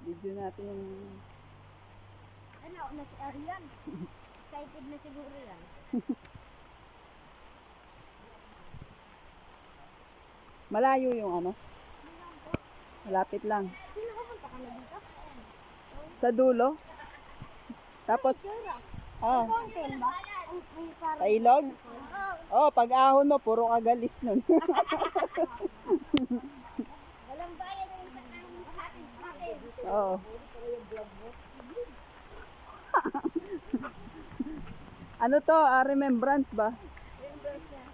Video natin yung... Ano, na si Arian. Excited na siguro yan. Malayo yung ano? Malapit lang. Sino pupunta ka na dito? Sa dulo? Tapos, ah, Fountain ba? May parang... sa ilog? Oh, pag ahon mo, puro kagalis nun. Walang bayan na yung hatid sa atin. Oo. Ano to? Remembrance ba? Reimburse niya.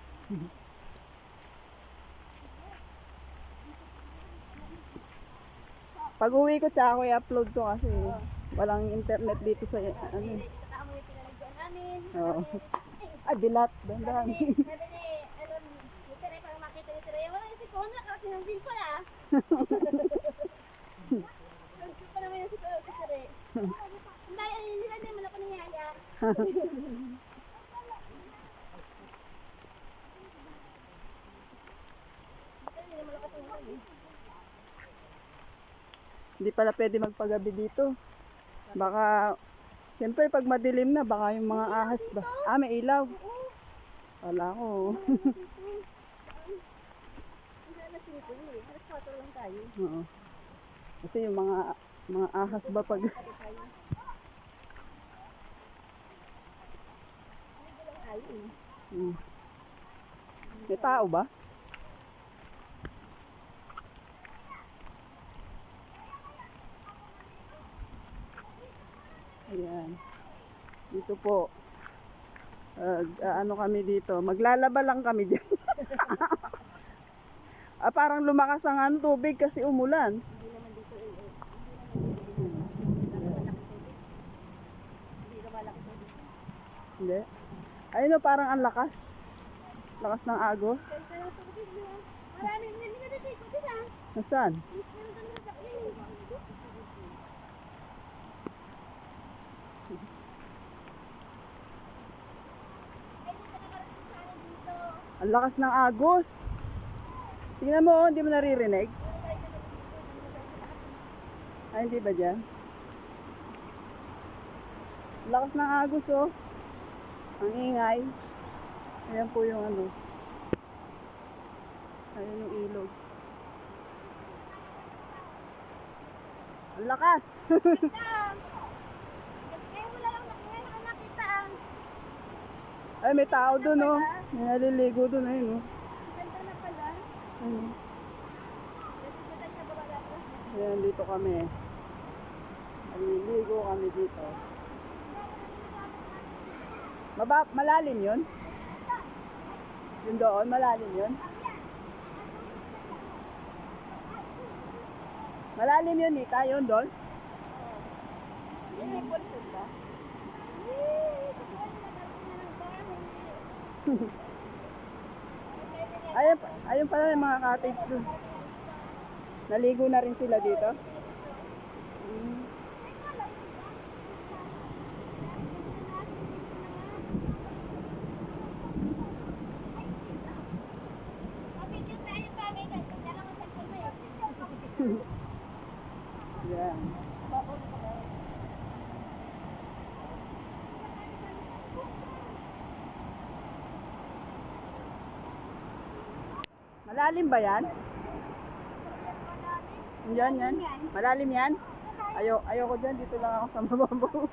Pag uwi ko, tsaka ako i-upload to kasi walang internet dito sa ano. Dito ka mo yung pinalagyan namin. Oo. Ay, bilat. Dandan. Sabi ni, alam, ni Tere, parang makita ni Tere, walang isip ko, kasi ng bill pala. Nagsipa pa naman yung si Tere. Ang daya nila din, wala pa nangyaya. Hindi na malakas ang ulan eh. Hindi pala pwede magpagabi dito. Baka, siyempre pag madilim na, baka yung mga ahas ba? Ah, may ilaw. Wala ko. Hindi na sinito eh. Alas 4 lang tayo. Oo. Kasi yung mga ahas ba pag... Tayo eh. Hmm. May tao ba? Ayan. Dito po. Ano kami dito? Maglalaba lang kami dyan. Parang lumakas ang ano, tubig kasi umulan. Hindi naman dito eh. Hindi ka malaki dito. Hindi. Ayun o, parang ang lakas. Lakas ng agos. Kaya ng tubig mo. Maraming hindi na dito. Dito ah. Nasaan? Meron kami na sakyan. Ang lakas ng agos. Tingnan mo, hindi mo naririnig. Ay, hindi ba dyan? Ang lakas ng agos, oh. Ang ingay. Ayan po yung ano. Ayan yung ilog. Ang lakas! Kaya wala lang nakita. Ay, may tao dun, oh. May naliligo dun, ayun, oh. Ganda na pala. Ayun. Kasi ganda sa baba dito. Ayan, dito kami. Naliligo kami dito. Malalim yun? Yun doon, malalim yun? Malalim yun, Nika, yun doon? Yan may pulsod ba? Ayun pala yung mga cottage doon. Naligo na rin sila dito. Yan. Malalim ba yan? Yan. Malalim yan? Ayoko dyan. Dito lang ako sa mababaw.